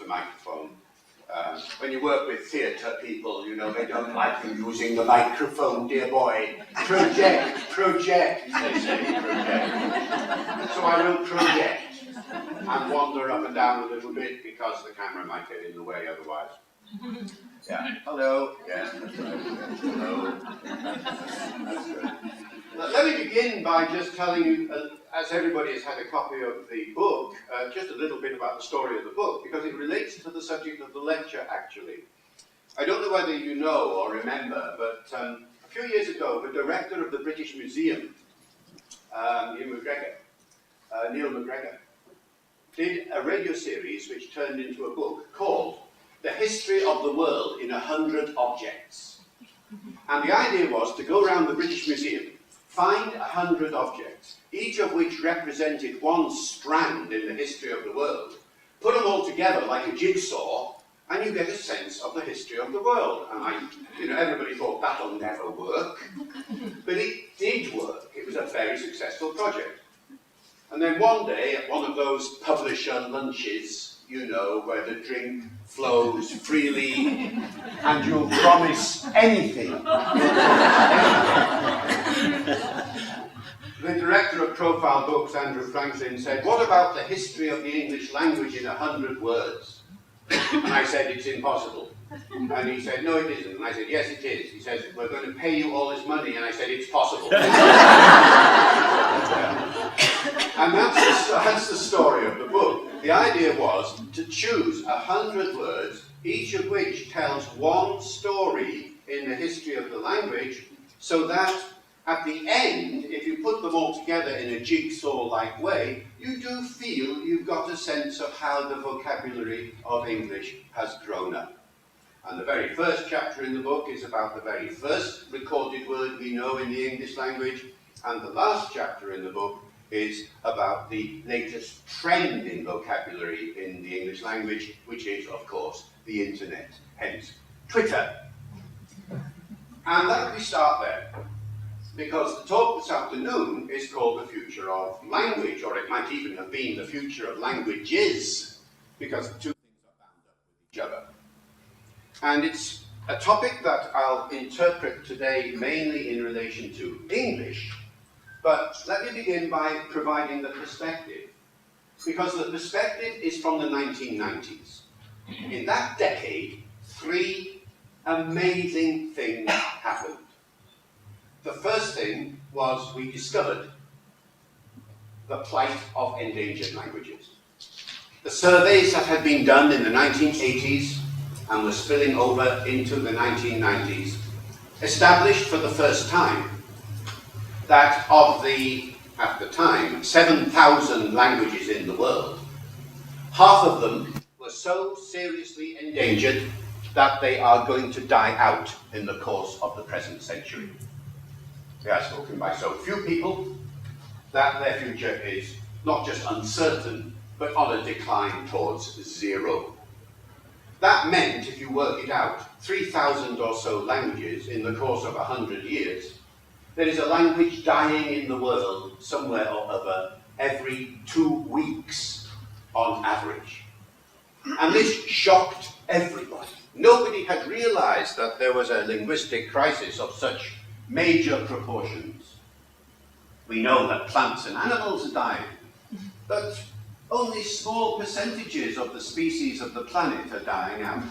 the microphone. When you work with theatre people, you know, they don't like you using the microphone, dear boy. Project, project, they say, project. So I will project and wander up and down a little bit because the camera might get in the way otherwise. Yeah, hello, yes, that's right. Hello. That's good. Let me begin by just telling you, as everybody has had a copy of the book, just a little bit about the story of the book, because it relates to the subject of the lecture, actually. I don't know whether you know or remember, but a few years ago, the director of the British Museum, Neil McGregor, did a radio series which turned into a book called The History of the World in 100 Objects. And the idea was to go around the British Museum, find 100 objects, each of which represented one strand in the history of the world, put them all together like a jigsaw, and you get a sense of the history of the world. And everybody thought that'll never work, but it did work. It was a very successful project. And then one day, at one of those publisher lunches, you know, where the drink flows freely, and you'll promise anything. The director of Profile Books, Andrew Franklin, said, "What about the history of the English language in 100 words?" And I said, "It's impossible." And he said, "No, it isn't." And I said, "Yes, it is." He says, "We're going to pay you all this money." And I said, "It's possible." And that's the story of the book. The idea was to choose 100 words, each of which tells one story in the history of the language, so that at the end, if you put them all together in a jigsaw-like way, you do feel you've got a sense of how the vocabulary of English has grown up. And the very first chapter in the book is about the very first recorded word we know in the English language, and the last chapter in the book is about the latest trend in vocabulary in the English language, which is, of course, the internet, hence Twitter. And let me start there, because the talk this afternoon is called The Future of Language, or it might even have been The Future of Languages, because the two things are bound up with each other. And it's a topic that I'll interpret today mainly in relation to English, but let me begin by providing the perspective, because the perspective is from the 1990s. In that decade, 3 amazing things happened. The first thing was we discovered the plight of endangered languages. The surveys that had been done in the 1980s and were spilling over into the 1990s established for the first time that of the, at the time, 7,000 languages in the world, half of them were so seriously endangered that they are going to die out in the course of the present century. They are spoken by so few people that their future is not just uncertain, but on a decline towards 0. That meant, if you work it out, 3,000 or so languages in the course of 100 years. There is a language dying in the world somewhere or other every 2 weeks on average. And this shocked everybody. Nobody had realized that there was a linguistic crisis of such major proportions. We know that plants and animals are dying, but only small percentages of the species of the planet are dying out.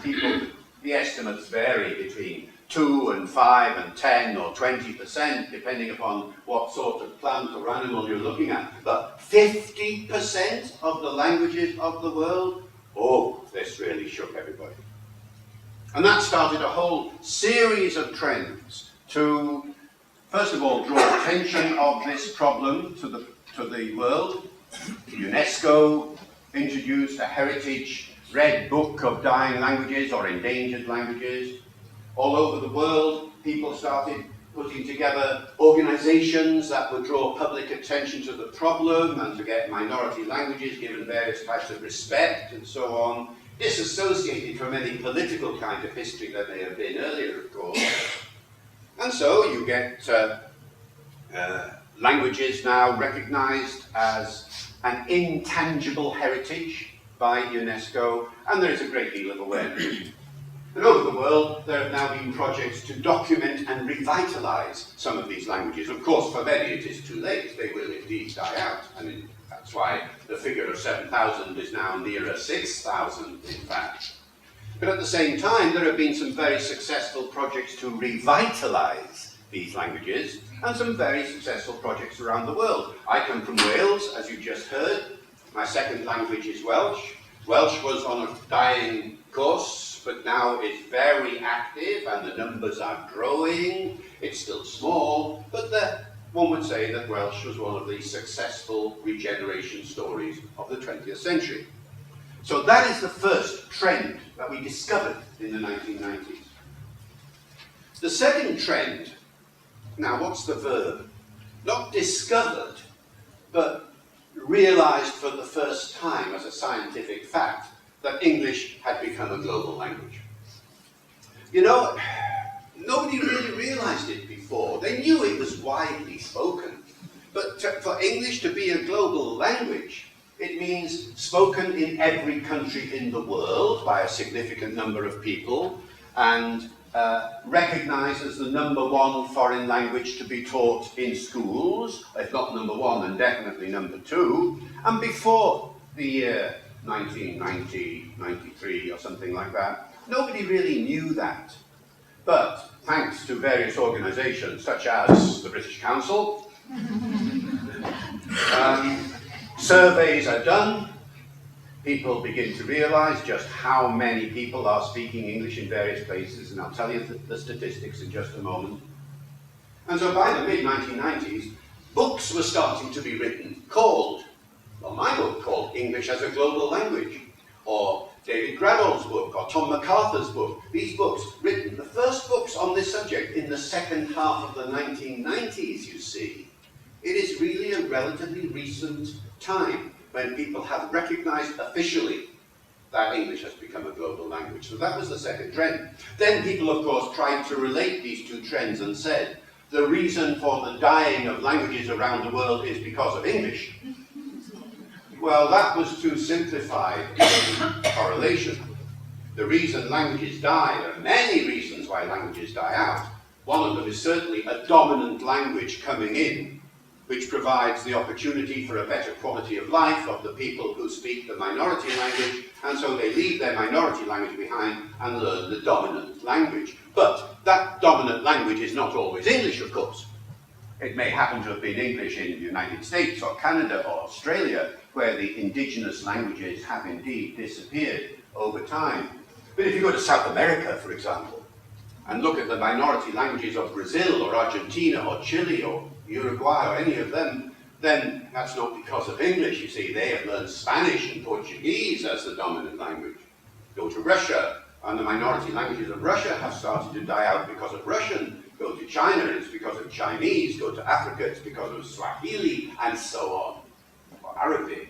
The estimates vary between 2 and 5 and 10 or 20%, depending upon what sort of plant or animal you're looking at. But 50% of the languages of the world, oh, this really shook everybody. And that started a whole series of trends to, first of all, draw attention of this problem to the world. UNESCO introduced a heritage red book of dying languages or endangered languages. All over the world, people started putting together organizations that would draw public attention to the problem and to get minority languages given various types of respect and so on, disassociated from any political kind of history that may have been earlier, of course. And so you get languages now recognized as an intangible heritage, by UNESCO, and there is a great deal of awareness. And over the world, there have now been projects to document and revitalize some of these languages. Of course, for many it is too late. They will indeed die out. And that's why the figure of 7,000 is now nearer 6,000, in fact. But at the same time, there have been some very successful projects to revitalize these languages, and some very successful projects around the world. I come from Wales, as you just heard. My second language is Welsh. Welsh was on a dying course, but now it's very active and the numbers are growing. It's still small, but one would say that Welsh was one of the successful regeneration stories of the 20th century. So that is the first trend that we discovered in the 1990s. The second trend, now what's the verb? Not discovered, but realized for the first time as a scientific fact that English had become a global language. You know, nobody really realized it before. They knew it was widely spoken, but for English to be a global language, it means spoken in every country in the world by a significant number of people, and recognized as the #1 foreign language to be taught in schools, if not #1, then definitely #2, and before the year 1990, 93 or something like that, nobody really knew that. But thanks to various organizations such as the British Council, surveys are done, people begin to realize just how many people are speaking English in various places, and I'll tell you the statistics in just a moment. And so by the mid-1990s, books were starting to be written called, well, my book called English as a Global Language, or David Graddold's book, or Tom MacArthur's book. These books written, the first books on this subject in the second half of the 1990s, you see. It is really a relatively recent time when people have recognized officially that English has become a global language. So that was the second trend. Then people, of course, tried to relate these two trends and said, the reason for the dying of languages around the world is because of English. Well, that was too simplified in correlation. The reason languages die, there are many reasons why languages die out. One of them is certainly a dominant language coming in, which provides the opportunity for a better quality of life of the people who speak the minority language, and so they leave their minority language behind and learn the dominant language. But that dominant language is not always English, of course. It may happen to have been English in the United States or Canada or Australia, where the indigenous languages have indeed disappeared over time. But if you go to South America, for example, and look at the minority languages of Brazil or Argentina or Chile or Uruguay or any of them, then that's not because of English. You see, they have learned Spanish and Portuguese as the dominant language. Go to Russia, and the minority languages of Russia have started to die out because of Russian. Go to China, it's because of Chinese. Go to Africa, it's because of Swahili, and so on, or Arabic.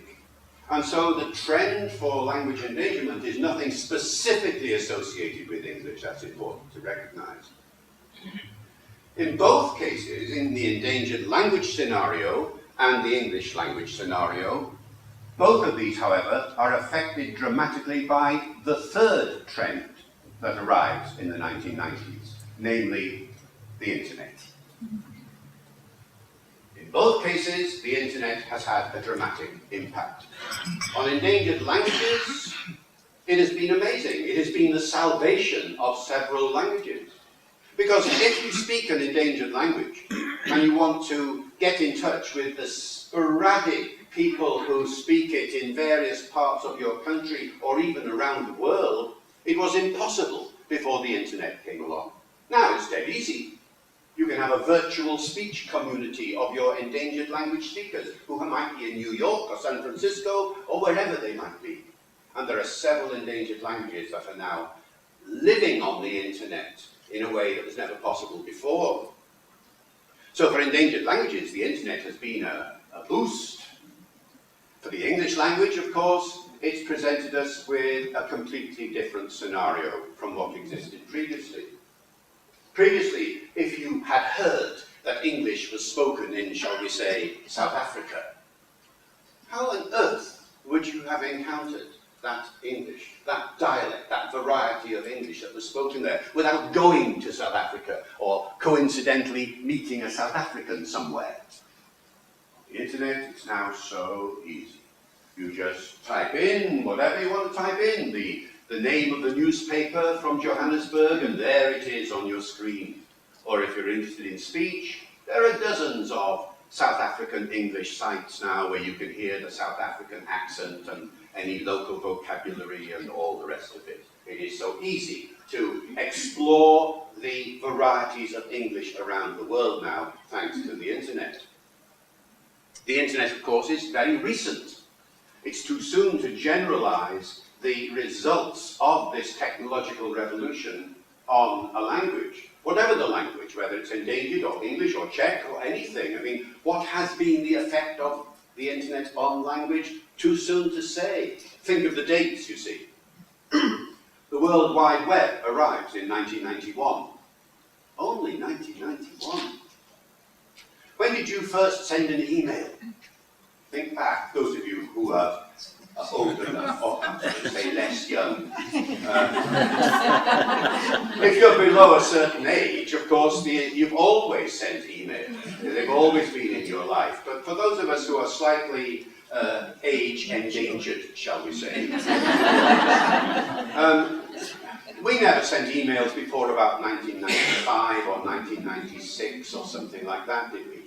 And so the trend for language endangerment is nothing specifically associated with English. That's important to recognize. In both cases, in the endangered language scenario and the English language scenario, both of these, however, are affected dramatically by the third trend that arrives in the 1990s, namely the internet. In both cases, the internet has had a dramatic impact. On endangered languages, it has been amazing. It has been the salvation of several languages. Because if you speak an endangered language and you want to get in touch with the sporadic people who speak it in various parts of your country or even around the world, it was impossible before the internet came along. Now it's dead easy. You can have a virtual speech community of your endangered language speakers who might be in New York or San Francisco or wherever they might be. And there are several endangered languages that are now living on the internet in a way that was never possible before. So for endangered languages, the internet has been a boost. For the English language, of course, it's presented us with a completely different scenario from what existed previously. Previously, if you had heard that English was spoken in, shall we say, South Africa, how on earth would you have encountered that English, that dialect, that variety of English that was spoken there without going to South Africa or coincidentally meeting a South African somewhere. On the internet, it's now so easy. You just type in whatever you want to type in, the name of the newspaper from Johannesburg, and there it is on your screen. Or if you're interested in speech, there are dozens of South African English sites now where you can hear the South African accent and any local vocabulary and all the rest of it. It is so easy to explore the varieties of English around the world now, thanks to the internet. The internet, of course, is very recent. It's too soon to generalize the results of this technological revolution on a language, whatever the language, whether it's endangered or English or Czech or anything. I mean, what has been the effect of the internet on language? Too soon to say. Think of the dates, you see. The World Wide Web arrives in 1991. Only 1991. When did you first send an email? Think back, those of you who are old enough, or I should say less young. If you're below a certain age, of course, you've always sent emails. They've always been in your life. But for those of us who are slightly age endangered, shall we say, we never sent emails before about 1995 or 1996 or something like that, did we?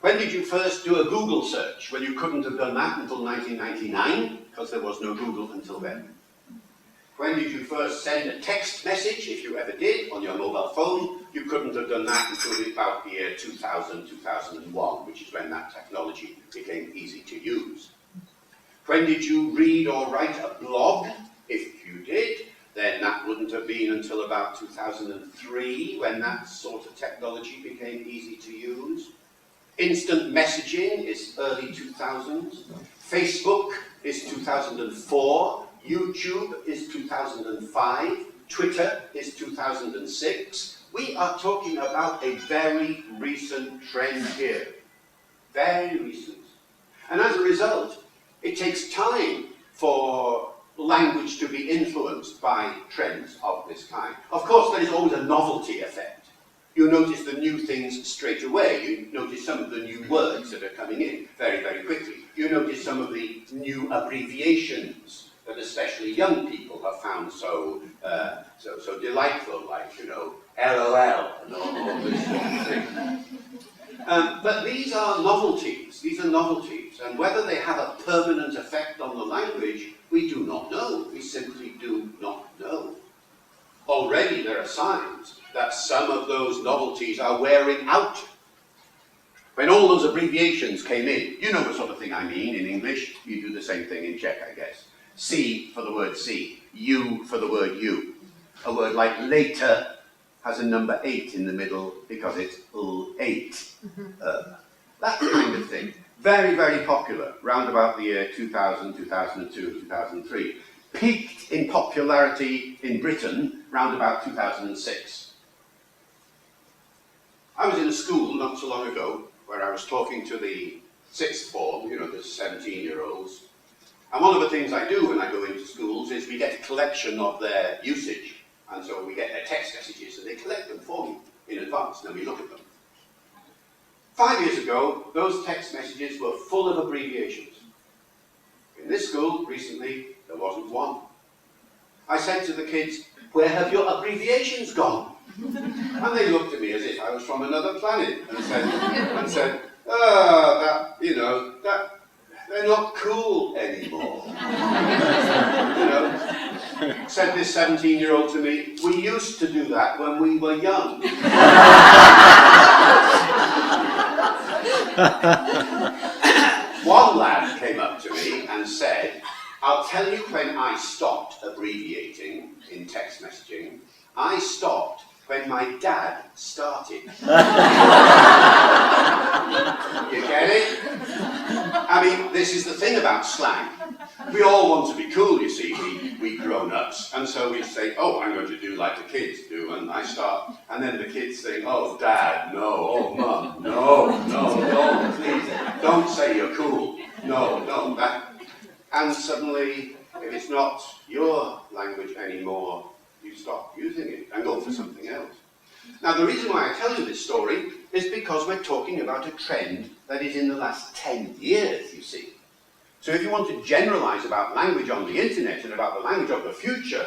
When did you first do a Google search? Well, you couldn't have done that until 1999, because there was no Google until then. When did you first send a text message, if you ever did, on your mobile phone? You couldn't have done that until about the year 2000, 2001, which is when that technology became easy to use. When did you read or write a blog? If you did, then that wouldn't have been until about 2003, when that sort of technology became easy to use. Instant messaging is early 2000s. Facebook is 2004. YouTube is 2005. Twitter is 2006. We are talking about a very recent trend here. Very recent. And as a result, it takes time for language to be influenced by trends of this kind. Of course, there is always a novelty effect. You notice the new things straight away. You notice some of the new words that are coming in very, very quickly. You notice some of the new abbreviations that especially young people have found so delightful, like, you know, LOL and all this sort of thing. But these are novelties. These are novelties. And whether they have a permanent effect on the language, we do not know. We simply do not know. Already there are signs that some of those novelties are wearing out. When all those abbreviations came in, you know the sort of thing I mean in English. You do the same thing in Czech, I guess. C for the word see, U for the word you. A word like later has a number 8 in the middle because it's L8. That kind of thing. Very, very popular, round about the year 2000, 2002, 2003. Peaked in popularity in Britain round about 2006. I was in a school not so long ago where I was talking to the sixth form, you know, the 17-year-olds. And one of the things I do when I go into schools is we get a collection of their usage. And so we get their text messages and they collect them for me in advance, and then we look at them. 5 years ago, those text messages were full of abbreviations. In this school, recently, there wasn't one. I said to the kids, "Where have your abbreviations gone?" And they looked at me as if I was from another planet and said, they're not cool anymore. Said this 17-year-old to me, "We used to do that when we were young." One lad came up to me and said, "I'll tell you when I stopped abbreviating in text messaging. I stopped when my dad started." You get it? I mean, this is the thing about slang. We all want to be cool, you see, we grown-ups. And so we say, "Oh, I'm going to do like the kids do," and I start. And then the kids think, "Oh, Dad, no. Oh, Mum, no, please. Don't say you're cool. No, that." And suddenly if it's not your language anymore, you stop using it and go for something else. Now, the reason why I tell you this story is because we're talking about a trend that is in the last 10 years, you see. So if you want to generalize about language on the internet and about the language of the future,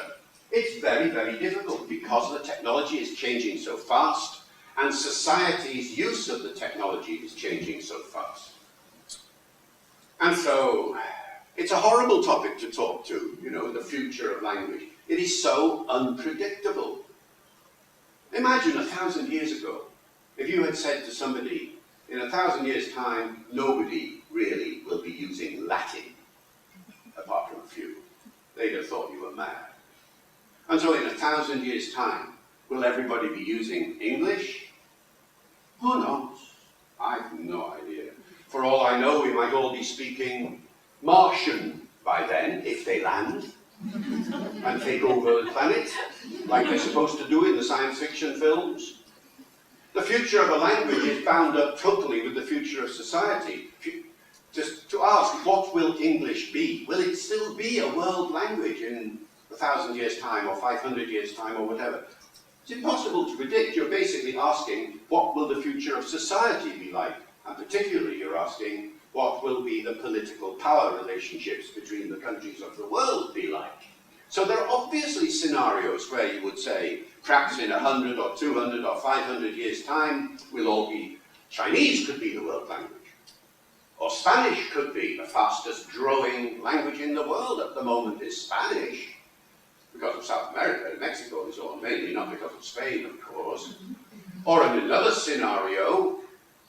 it's very, very difficult because the technology is changing so fast and society's use of the technology is changing so fast. And so, it's a horrible topic to talk to, you know, the future of language. It is so unpredictable. Imagine 1,000 years ago, if you had said to somebody, in 1,000 years' time, nobody really will be using Latin, apart from a few. They'd have thought you were mad. And so in 1,000 years' time, will everybody be using English? Who knows? I have no idea. For all I know, we might all be speaking Martian by then, if they land and take over the planet, like they're supposed to do in the science fiction films. The future of a language is bound up totally with the future of society. Just to ask, what will English be? Will it still be a world language in 1,000 years' time or 500 years' time or whatever? It's impossible to predict. You're basically asking, what will the future of society be like? And particularly, you're asking, what will be the political power relationships between the countries of the world be like? So there are obviously scenarios where you would say, perhaps in 100 or 200 or 500 years' time, we'll all be, Chinese could be the world language. Or Spanish could be the fastest growing language in the world at the moment is Spanish. Because of South America and Mexico and so on, mainly, not because of Spain, of course. Or in another scenario,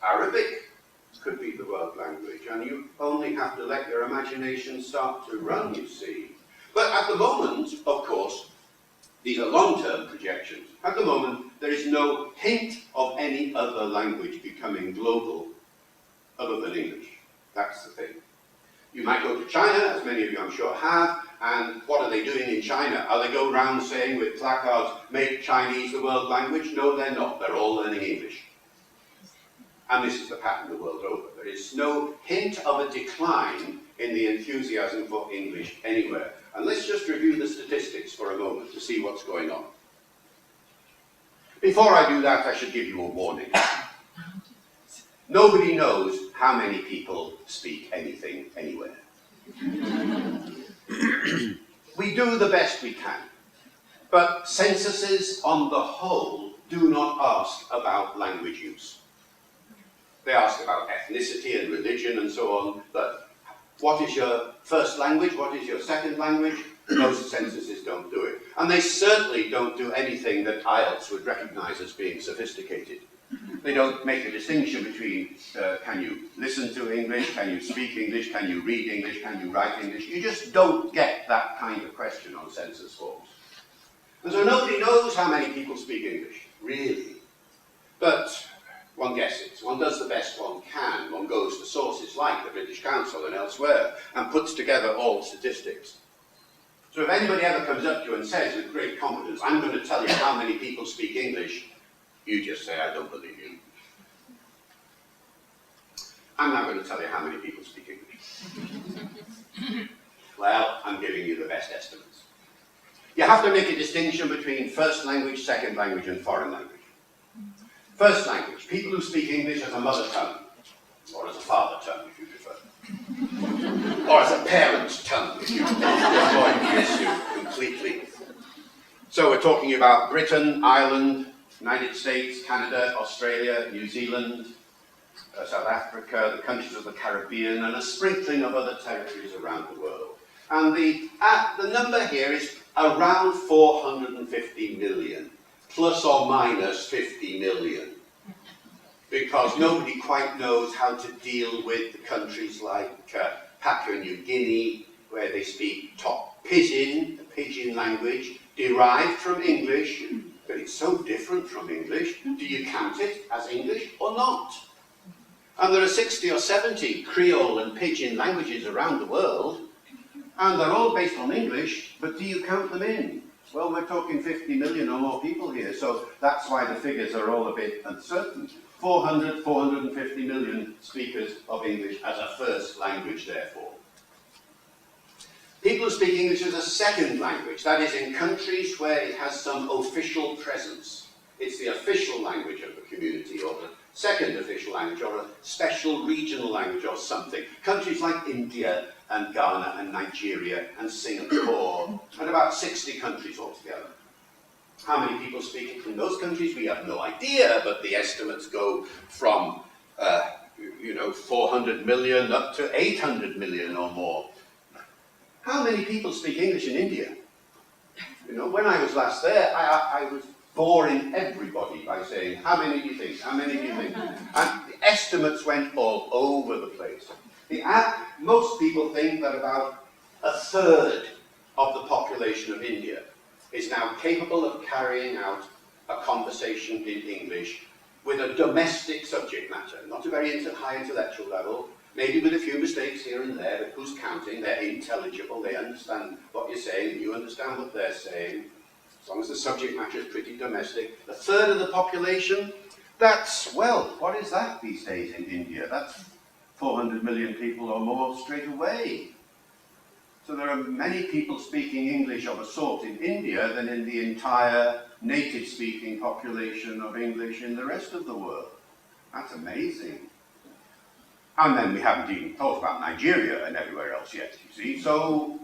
Arabic could be the world language, and you only have to let your imagination start to run, you see. But at the moment, of course, these are long-term projections. At the moment, there is no hint of any other language becoming global other than English. That's the thing. You might go to China, as many of you I'm sure have, and what are they doing in China? Are they going around saying with placards, make Chinese the world language? No, they're not. They're all learning English. And this is the pattern the world over. There is no hint of a decline in the enthusiasm for English anywhere. And let's just review the statistics for a moment to see what's going on. Before I do that, I should give you a warning. Nobody knows how many people speak anything anywhere. We do the best we can, but censuses on the whole do not ask about language use. They ask about ethnicity and religion and so on, but what is your first language? What is your second language? Most censuses don't do it. And they certainly don't do anything that IELTS would recognize as being sophisticated. They don't make a distinction between can you listen to English, can you speak English, can you read English, can you write English. You just don't get that kind of question on census forms. And so nobody knows how many people speak English, really. But one guesses, one does the best one can, one goes to sources like the British Council and elsewhere and puts together all the statistics. So if anybody ever comes up to you and says with great confidence, I'm going to tell you how many people speak English, you just say, I don't believe you. I'm not going to tell you how many people speak English. Well, I'm giving you the best estimates. You have to make a distinction between first language, second language, and foreign language. First language, people who speak English as a mother tongue, or as a father tongue, if you prefer. Or as a parent's tongue, if you avoid the issue completely. So we're talking about Britain, Ireland, United States, Canada, Australia, New Zealand, South Africa, the countries of the Caribbean, and a sprinkling of other territories around the world. And the number here is around 450 million, plus or minus 50 million, because nobody quite knows how to deal with the countries like Papua New Guinea, where they speak top Pidgin, the Pidgin language, derived from English, but it's so different from English. Do you count it as English or not? And there are 60 or 70 Creole and Pidgin languages around the world, and they're all based on English, but do you count them in? Well, we're talking 50 million or more people here, so that's why the figures are all a bit uncertain. 450 million speakers of English as a first language, therefore. People who speak English as a second language, that is in countries where it has some official presence. It's the official language of the community, or the second official language, or a special regional language or something. Countries like India and Ghana and Nigeria and Singapore, and about 60 countries altogether. How many people speak it in those countries? We have no idea, but the estimates go from 400 million up to 800 million or more. How many people speak English in India? When I was last there, I was boring everybody by saying, how many do you think? How many do you think? And the estimates went all over the place. Most people think that about a third of the population of India is now capable of carrying out a conversation in English with a domestic subject matter, not a very high intellectual level, maybe with a few mistakes here and there, but who's counting? They're intelligible, they understand what you're saying, you understand what they're saying, as long as the subject matter is pretty domestic. A third of the population, that's, well, what is that these days in India? That's 400 million people or more straight away. So there are many people speaking English of a sort in India than in the entire native-speaking population of English in the rest of the world. That's amazing. And then we haven't even thought about Nigeria and everywhere else yet, you see. So,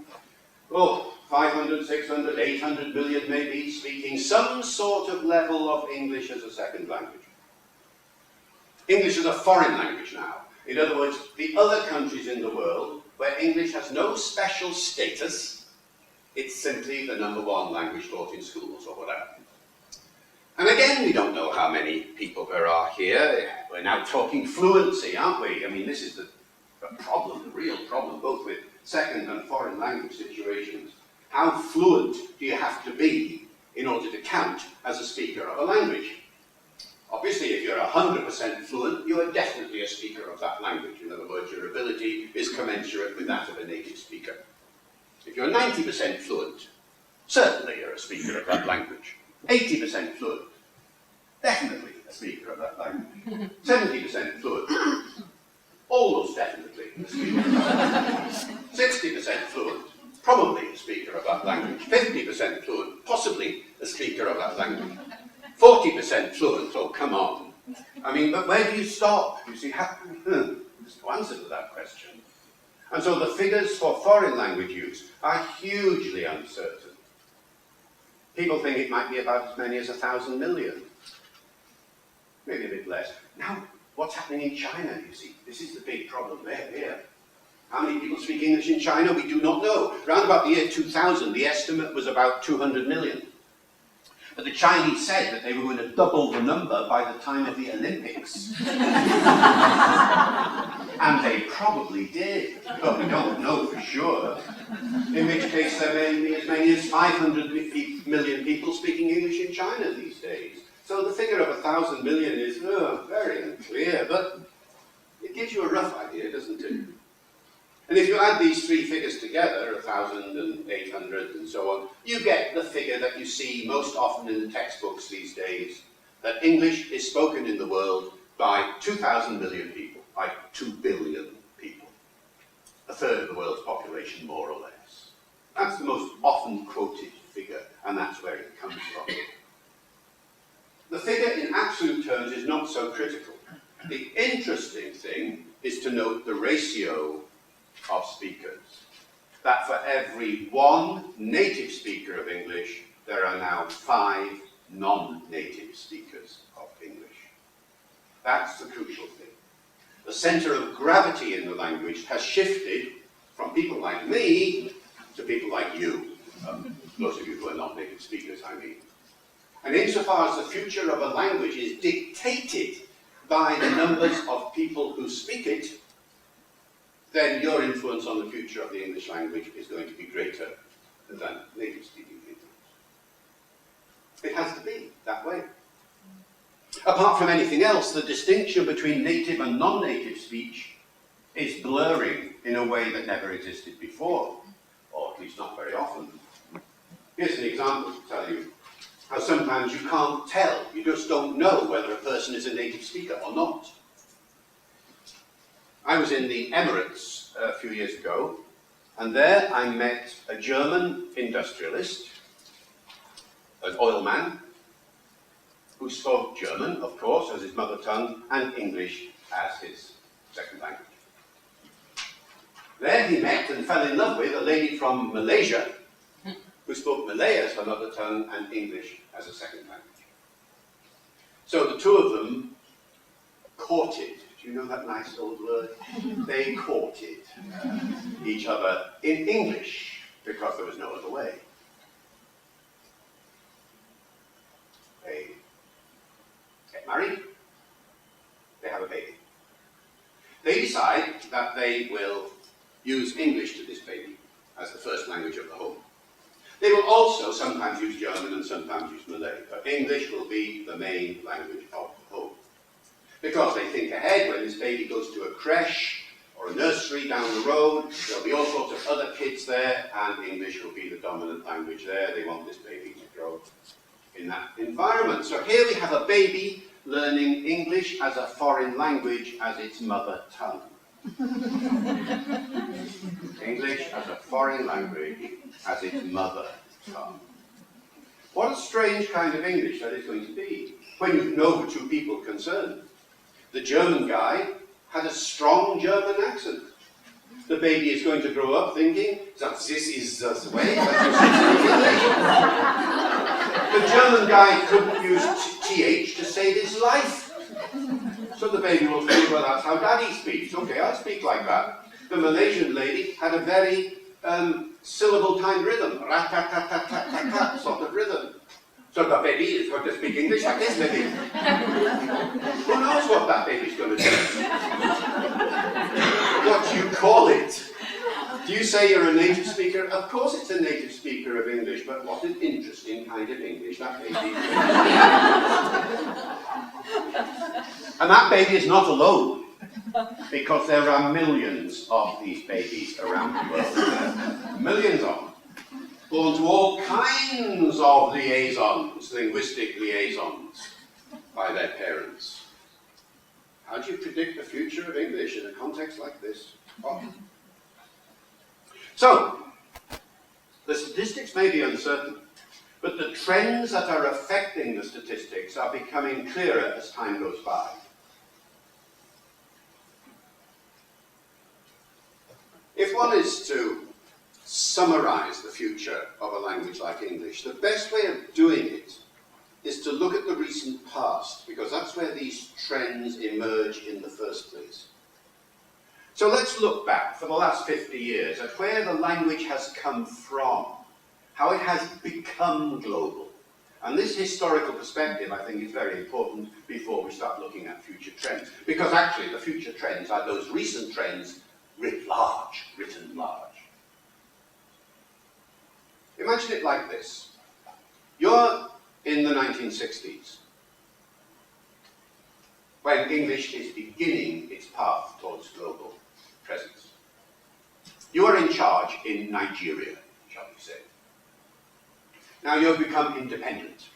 500, 600, 800 million maybe speaking some sort of level of English as a second language. English is a foreign language now. In other words, the other countries in the world where English has no special status, it's simply the #1 language taught in schools or whatever. And again, we don't know how many people there are here. We're now talking fluency, aren't we? I mean, this is the problem, the real problem, both with second and foreign language situations. How fluent do you have to be in order to count as a speaker of a language? Obviously, if you're 100% fluent, you are definitely a speaker of that language. In other words, your ability is commensurate with that of a native speaker. If you're 90% fluent, certainly you're a speaker of that language. 80% fluent, definitely a speaker of that language. 70% fluent, almost definitely a speaker of that language. 60% fluent, probably a speaker of that language. 50% fluent, possibly a speaker of that language. 40% fluent, oh come on. I mean, but where do you stop? You see, there's no answer to that question. And so the figures for foreign language use are hugely uncertain. People think it might be about as many as 1,000 million. Maybe a bit less. Now, what's happening in China, you see? This is the big problem there, here. How many people speak English in China? We do not know. Around about the year 2000, the estimate was about 200 million. But the Chinese said that they were going to double the number by the time of the Olympics. And they probably did, but we don't know for sure. In which case there may be as many as 500 million people speaking English in China these days. So the figure of 1,000 million is very unclear, but it gives you a rough idea, doesn't it? And if you add these three figures together, 1,000 and 800 and so on, you get the figure that you see most often in the textbooks these days, that English is spoken in the world by 2,000 million people, by 2 billion people. A third of the world's population, more or less. That's the most often quoted figure, and that's where it comes from. The figure in absolute terms is not so critical. The interesting thing is to note the ratio of speakers. That for every 1 native speaker of English, there are now 5 non-native speakers of English. That's the crucial thing. The centre of gravity in the language has shifted from people like me to people like you. Those of you who are not native speakers, I mean. And insofar as the future of a language is dictated by the numbers of people who speak it, then your influence on the future of the English language is going to be greater than native-speaking people. It has to be that way. Apart from anything else, the distinction between native and non-native speech is blurring in a way that never existed before, or at least not very often. Here's an example to tell you how sometimes you can't tell, you just don't know whether a person is a native speaker or not. I was in the Emirates a few years ago, And there I met a German industrialist, an oil man, who spoke German, of course, as his mother tongue, and English as his second language. There he met and fell in love with a lady from Malaysia, who spoke Malay as her mother tongue and English as a second language. So the two of them courted. Do you know that nice old word? They courted each other in English because there was no other way. They get married, they have a baby. They decide that they will use English to this baby as the first language of the home. They will also sometimes use German and sometimes use Malay, but English will be the main language of the home. Because they think ahead, when this baby goes to a creche or a nursery down the road, there'll be all sorts of other kids there, and English will be the dominant language there. They want this baby to grow in that environment. So here we have a baby learning English as a foreign language as its mother tongue. English as a foreign language as its mother tongue. What a strange kind of English that is going to be when you know the two people concerned. The German guy had a strong German accent. The baby is going to grow up thinking that this is the way that you speak English. The German guy couldn't use TH to save his life. So the baby will think, well, that's how daddy speaks. Okay, I'll speak like that. The Malaysian lady had a very syllable-timed rhythm, rat-tat-tat-tat-tat-tat sort of rhythm. So the baby is going to speak English like this, maybe. Who knows what that baby's going to do? What do you call it? Do you say you're a native speaker? Of course it's a native speaker of English, but what an interesting kind of English that baby is. And that baby is not alone, because there are millions of these babies around the world. Millions of them. Born to all kinds of liaisons, linguistic liaisons, by their parents. How do you predict the future of English in a context like this? Oh. So, the statistics may be uncertain, but the trends that are affecting the statistics are becoming clearer as time goes by. If one is to summarize the future of a language like English, the best way of doing it is to look at the recent past, because that's where these trends emerge in the first place. So let's look back for the last 50 years at where the language has come from, how it has become global. And this historical perspective, I think, is very important before we start looking at future trends, because actually the future trends are those recent trends writ large, written large. Imagine it like this. You're in the 1960s, when English is beginning its path towards global presence. You are in charge in Nigeria, shall we say. Now you've become independent.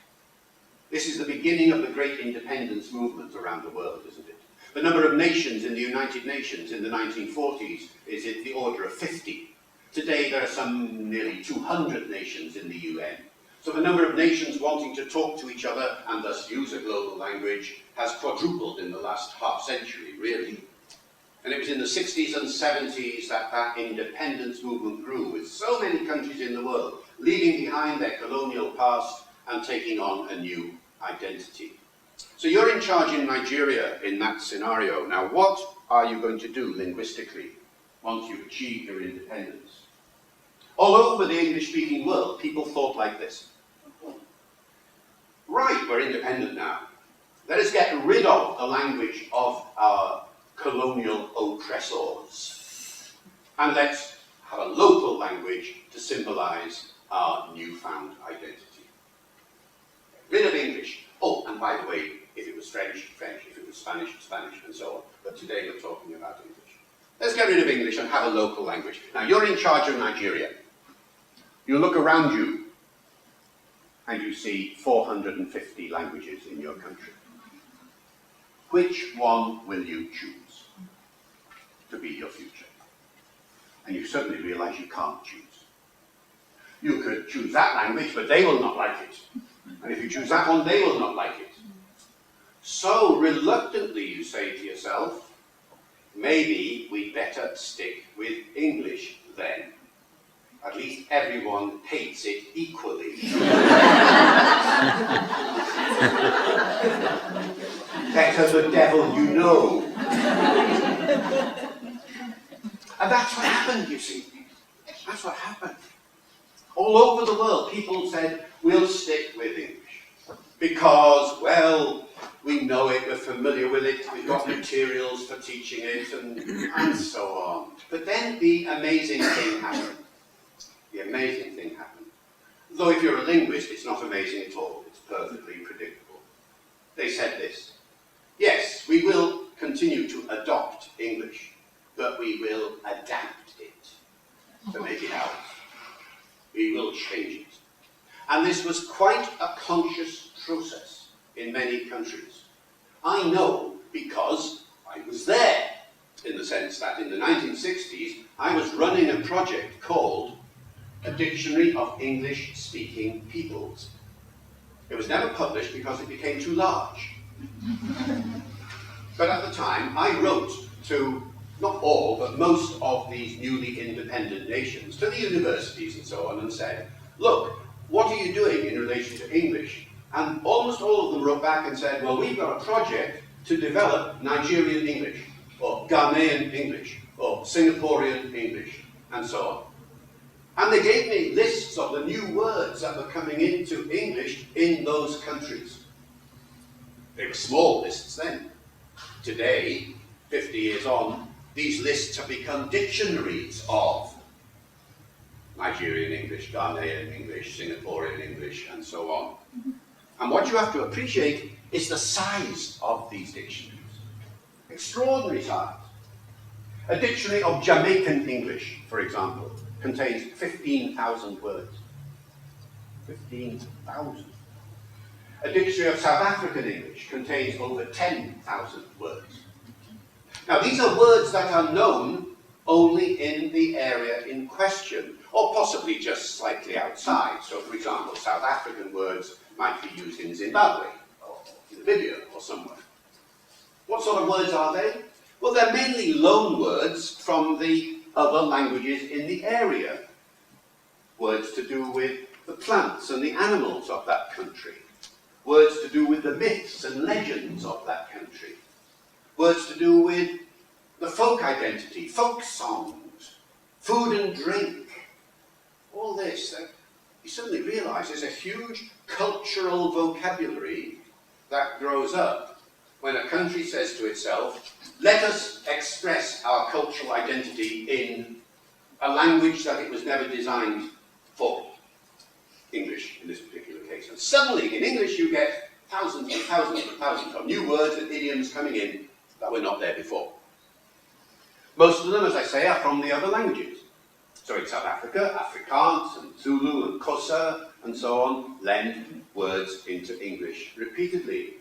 This is the beginning of the great independence movement around the world, isn't it? The number of nations in the United Nations in the 1940s is in the order of 50. Today there are some nearly 200 nations in the UN. So the number of nations wanting to talk to each other and thus use a global language has quadrupled in the last half century, really. And it was in the 60s and 70s that that independence movement grew, with so many countries in the world leaving behind their colonial past and taking on a new identity. So you're in charge in Nigeria in that scenario. Now what are you going to do linguistically once you've achieved your independence? All over the English-speaking world, people thought like this. Right, we're independent now. Let us get rid of the language of our colonial oppressors. And let's have a local language to symbolize our newfound identity. Get rid of English. Oh, and by the way, if it was French, French. If it was Spanish, Spanish, and so on. But today we're talking about English. Let's get rid of English and have a local language. Now, you're in charge of Nigeria. You look around you, and you see 450 languages in your country. Which one will you choose to be your future? and you suddenly realise you can't choose. You could choose that language, but they will not like it. And if you choose that one, they will not like it. So reluctantly you say to yourself, maybe we better stick with English then. At least everyone hates it equally. Better the devil you know. And that's what happened, you see. That's what happened. All over the world, people said, we'll stick with English. Because, well, we know it, we're familiar with it, we've got materials for teaching it, and so on. But then the amazing thing happened. The amazing thing happened. Though if you're a linguist, it's not amazing at all. It's perfectly predictable. They said this: yes, we will continue to adopt English, but we will adapt it to make it ours. We will change it. And this was quite a conscious process in many countries. I know because I was there, in the sense that in the 1960s, I was running a project called A Dictionary of English-Speaking Peoples. It was never published because it became too large. But at the time, I wrote to, not all, but most of these newly independent nations, to the universities and so on, and said, look, what are you doing in relation to English? And almost all of them wrote back and said, well, we've got a project to develop Nigerian English, or Ghanaian English, or Singaporean English, and so on. And they gave me lists of the new words that were coming into English in those countries. They were small lists then. Today, 50 years on, these lists have become dictionaries of Nigerian English, Ghanaian English, Singaporean English, and so on. And what you have to appreciate is the size of these dictionaries. Extraordinary size. A dictionary of Jamaican English, for example, contains 15,000 words. 15,000. A dictionary of South African English contains over 10,000 words. Now, these are words that are known only in the area in question, or possibly just slightly outside. So, for example, South African words might be used in Zimbabwe, or Namibia, or somewhere. What sort of words are they? Well, they're mainly loan words from the other languages in the area. Words to do with the plants and the animals of that country. Words to do with the myths and legends of that country. Words to do with the folk identity, folk songs, food and drink. All this, you suddenly realise there's a huge cultural vocabulary that grows up when a country says to itself, let us express our cultural identity in a language that it was never designed for. English, in this particular case. And suddenly, in English, you get thousands and thousands and thousands of new words and idioms coming in that were not there before. Most of them, as I say, are from the other languages. So in South Africa, Afrikaans and Zulu and Xhosa and so on lend words into English repeatedly.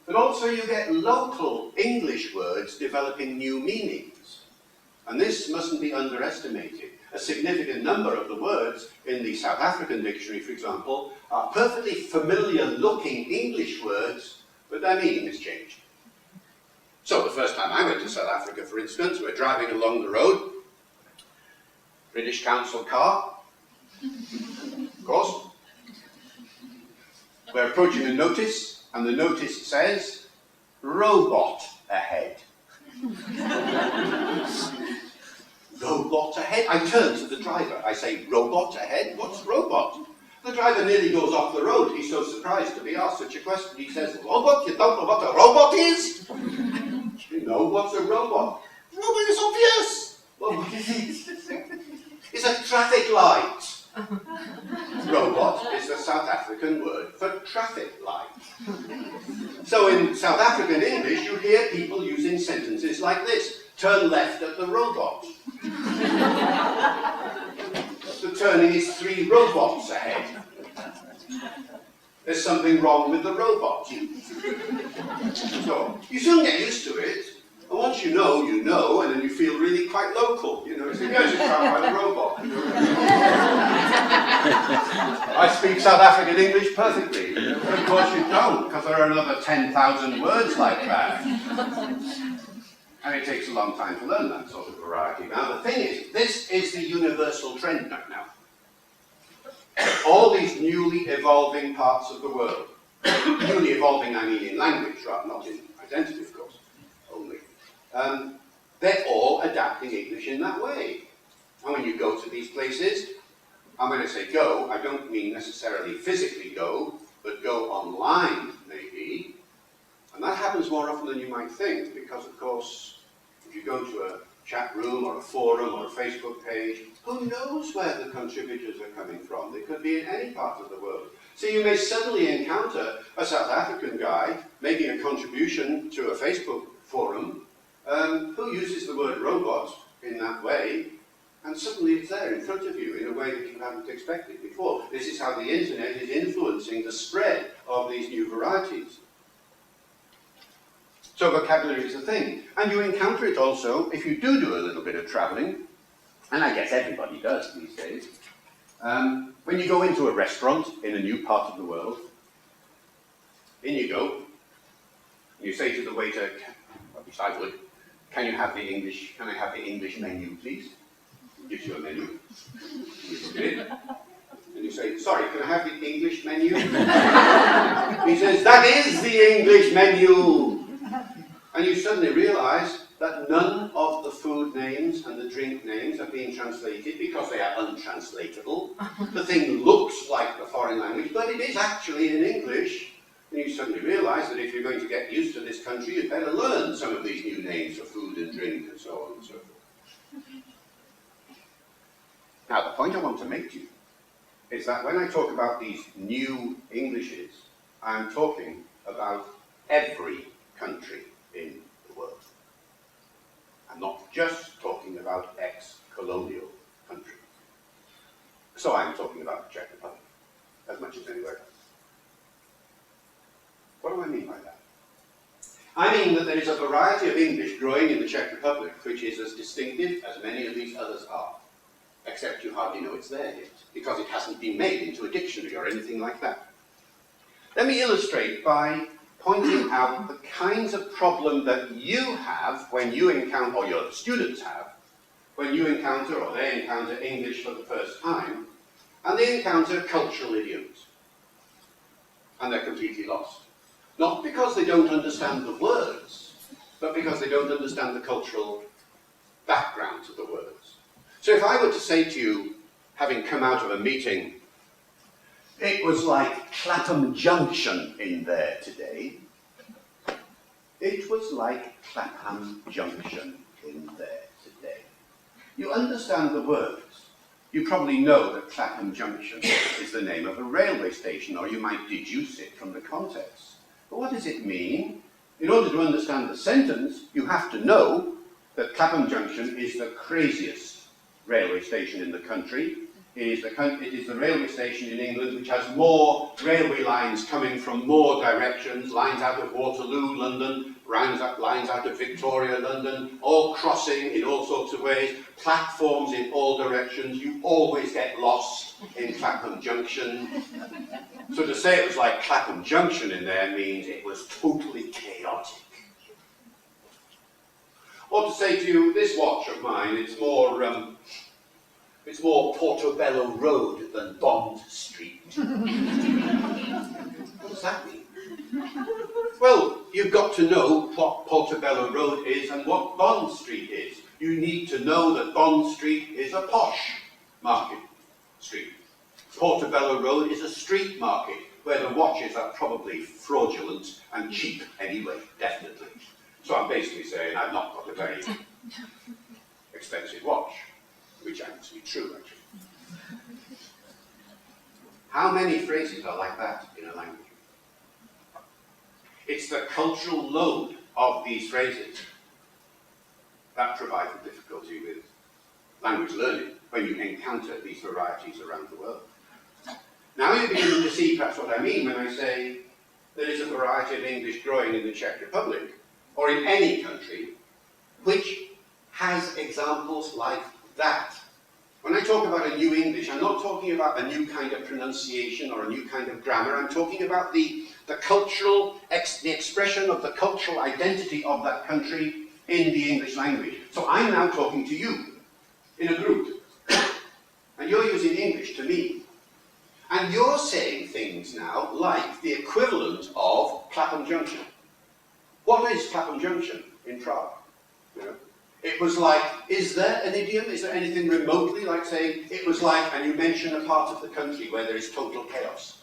But also you get local English words developing new meanings. And this mustn't be underestimated. A significant number of the words in the South African dictionary, for example, are perfectly familiar-looking English words, but their meaning has changed. So the first time I went to South Africa, for instance, we're driving along the road, British Council car, of course. We're approaching a notice, and the notice says, robot ahead. Robot ahead? I turn to the driver. I say, robot ahead? What's robot? The driver nearly goes off the road. He's so surprised to be asked such a question. He says, robot? You don't know what a robot is? You know, what's a robot? Robot is obvious. Well, what is it? It's a traffic light. Robot is the South African word for traffic light. So in South African English, you hear people using sentences like this. Turn left at the robot. The turning is 3 robots ahead. There's something wrong with the robot. So, you soon get used to it. And once you know, and then you feel really quite local. You know, it's just found by the robot. You know? I speak South African English perfectly. You know? But of course you don't, because there are another 10,000 words like that. And it takes a long time to learn that sort of variety. Now the thing is, this is the universal trend right now. All these newly evolving parts of the world, newly evolving I mean in language, right? Not in identity of course, only. They're all adapting English in that way. And when you go to these places, and when I say go, I don't mean necessarily physically go, but go online, maybe. And that happens more often than you might think, because of course, if you go to a chat room or a forum or a Facebook page, who knows where the contributors are coming from? They could be in any part of the world. So you may suddenly encounter a South African guy making a contribution to a Facebook forum who uses the word robot in that way, and suddenly it's there in front of you in a way that you haven't expected before. This is how the internet is influencing the spread of these new varieties. So vocabulary is a thing. And you encounter it also if you do a little bit of travelling, and I guess everybody does these days. When you go into a restaurant in a new part of the world, in you go, and you say to the waiter, at least I would, can I have the English menu, please? He gives you a menu. You look at it, and you say, sorry, can I have the English menu? He says, that is the English menu! And you suddenly realise that none of the food names and the drink names are being translated because they are untranslatable. The thing looks like the foreign language, but it is actually in English. And you suddenly realise that if you're going to get used to this country, you'd better learn some of these new names for food and drink and so on and so forth. Now, the point I want to make to you is that when I talk about these new Englishes, I'm talking about every country in the world. I'm not just talking about ex-colonial countries. So I'm talking about the Czech Republic, as much as anywhere else. What do I mean by that? I mean that there is a variety of English growing in the Czech Republic which is as distinctive as many of these others are, except you hardly know it's there yet, because it hasn't been made into a dictionary or anything like that. Let me illustrate by pointing out the kinds of problem that you have when you encounter, or your students have, when you encounter or they encounter English for the first time, and they encounter cultural idioms. And they're completely lost. Not because they don't understand the words, but because they don't understand the cultural background to the words. So if I were to say to you, having come out of a meeting, it was like Clapham Junction in there today. It was like Clapham Junction in there today. You understand the words. You probably know that Clapham Junction is the name of a railway station, or you might deduce it from the context. But what does it mean? In order to understand the sentence, you have to know that Clapham Junction is the craziest railway station in the country. It is the railway station in England which has more railway lines coming from more directions, lines out of Waterloo, London, lines out of Victoria, London, all crossing in all sorts of ways, platforms in all directions. You always get lost in Clapham Junction. So to say it was like Clapham Junction in there means it was totally chaotic. Or to say to you, this watch of mine, it's more Portobello Road than Bond Street. What does that mean? Well, you've got to know what Portobello Road is and what Bond Street is. You need to know that Bond Street is a posh market street. Portobello Road is a street market where the watches are probably fraudulent and cheap anyway, definitely. So I'm basically saying I've not got a very expensive watch. Which happens to be true, actually. How many phrases are like that in a language? It's the cultural load of these phrases that provide the difficulty with language learning when you encounter these varieties around the world. Now you're beginning to see perhaps what I mean when I say there is a variety of English growing in the Czech Republic, or in any country, which has examples like that. When I talk about a new English, I'm not talking about a new kind of pronunciation or a new kind of grammar. I'm talking about the cultural, the expression of the cultural identity of that country in the English language. So I'm now talking to you in a group, and you're using English to me. And you're saying things now like the equivalent of Clapham Junction. What is Clapham Junction in Prague? You know? It was like, is there an idiom? Is there anything remotely like saying, it was like, and you mention a part of the country where there is total chaos?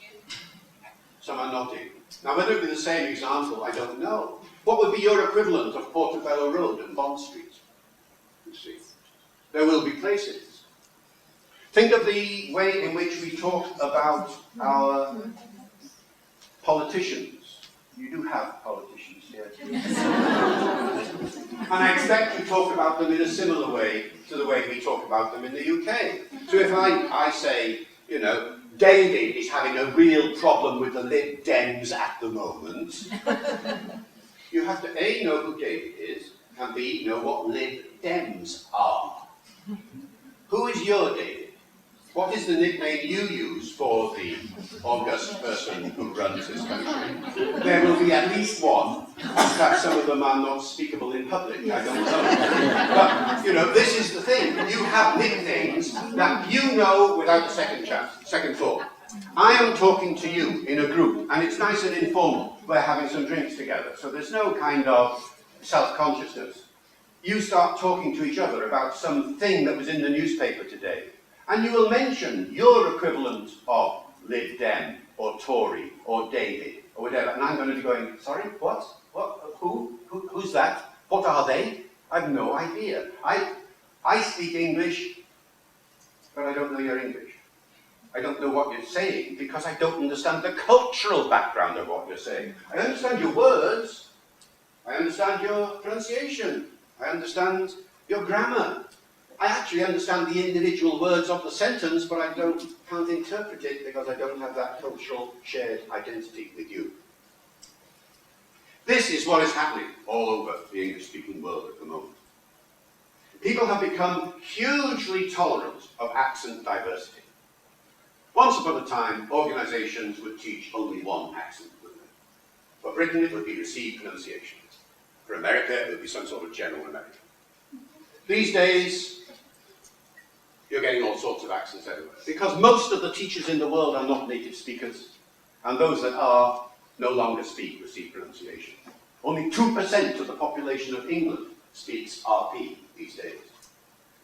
Some are nodding. Now, whether it be the same example, I don't know. What would be your equivalent of Portobello Road and Bond Street? You see, there will be places. Think of the way in which we talk about our politicians. You do have politicians here. And I expect to talk about them in a similar way to the way we talk about them in the UK. So if I say, you know, David is having a real problem with the Lib Dems at the moment, you have to A, know who David is, and B, know what Lib Dems are. Who is your David? What is the nickname you use for the august person who runs this country? There will be at least one. Perhaps some of them are not speakable in public, I don't know. But, you know, this is the thing. You have nicknames that you know without a second thought. I am talking to you in a group, and it's nice and informal. We're having some drinks together, so there's no kind of self-consciousness. You start talking to each other about something that was in the newspaper today. And you will mention your equivalent of Lib Dem, or Tory, or David, or whatever. And I'm going to be going, sorry, what? What? Who's that? What are they? I have no idea. I speak English, but I don't know your English. I don't know what you're saying, because I don't understand the cultural background of what you're saying. I understand your words. I understand your pronunciation. I understand your grammar. I actually understand the individual words of the sentence, but I can't interpret it because I don't have that cultural shared identity with you. This is what is happening all over the English-speaking world at the moment. People have become hugely tolerant of accent diversity. Once upon a time, organizations would teach only one accent, wouldn't they? For Britain, it would be received pronunciation. For America, it would be some sort of general American. These days, you're getting all sorts of accents everywhere. Because most of the teachers in the world are not native speakers, and those that are no longer speak received pronunciation. Only 2% of the population of England speaks RP these days.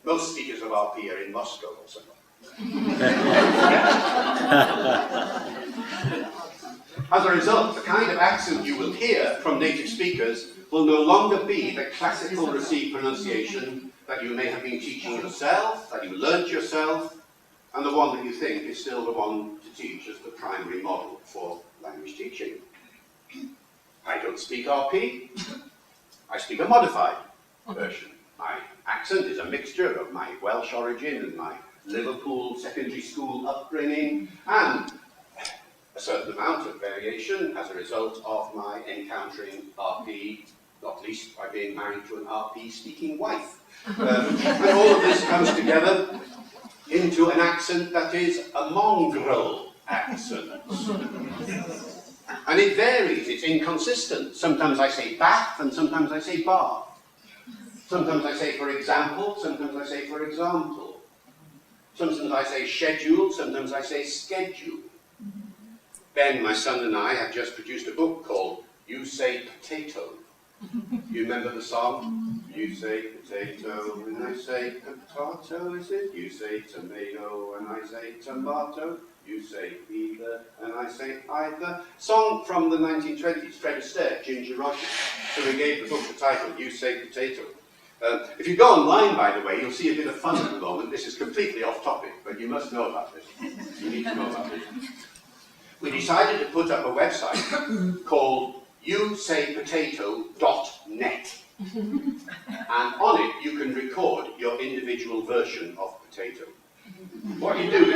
Most speakers of RP are in Moscow or somewhere. As a result, the kind of accent you will hear from native speakers will no longer be the classical received pronunciation that you may have been teaching yourself, that you learnt yourself, and the one that you think is still the one to teach as the primary model for language teaching. I don't speak RP, I speak a modified version. My accent is a mixture of my Welsh origin and my Liverpool secondary school upbringing, and a certain amount of variation as a result of my encountering RP, not least by being married to an RP-speaking wife. And all of this comes together into an accent that is a mongrel accent. And it varies, it's inconsistent. Sometimes I say bath and sometimes I say bar. Sometimes I say for example, sometimes I say for example. Sometimes I say schedule, sometimes I say schedule. Ben, my son, and I have just produced a book called You Say Potato. You remember the song? You say potato and I say potato, is it? You say tomato and I say tomato. You say either and I say either. Song from the 1920s, Fred Astaire, Ginger Rogers. So we gave the book the title, You Say Potato. If you go online, by the way, you'll see a bit of fun at the moment. This is completely off topic, but you must know about this. You need to know about this. We decided to put up a website called yousaypotato.net. And on it, you can record your individual version of potato. What you do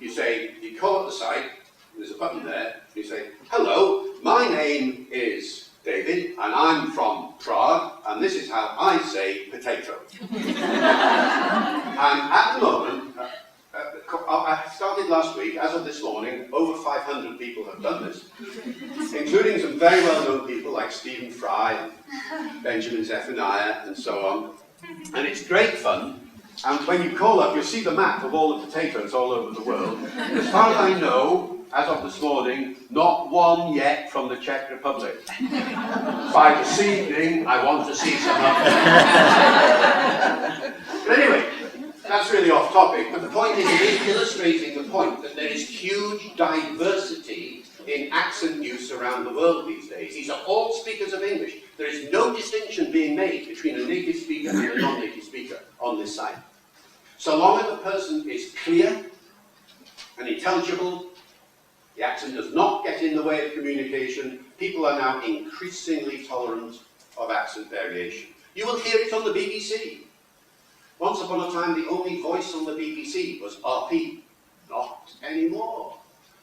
is you call up the site, there's a button there, you say, hello, my name is David, and I'm from Prague, and this is how I say potato. And at the moment, I started last week, as of this morning, over 500 people have done this, including some very well-known people like Stephen Fry and Benjamin Zephaniah and so on. And it's great fun. And when you call up, you'll see the map of all the potatoes all over the world. As far as I know, as of this morning, not one yet from the Czech Republic. By this evening, I want to see some of them. But anyway, that's really off topic. But the point is, it is illustrating the point that there is huge diversity in accent use around the world these days. These are all speakers of English. There is no distinction being made between a native speaker and a non-native speaker on this site. So long as the person is clear and intelligible, the accent does not get in the way of communication, people are now increasingly tolerant of accent variation. You will hear it on the BBC. Once upon a time, the only voice on the BBC was RP. Not anymore.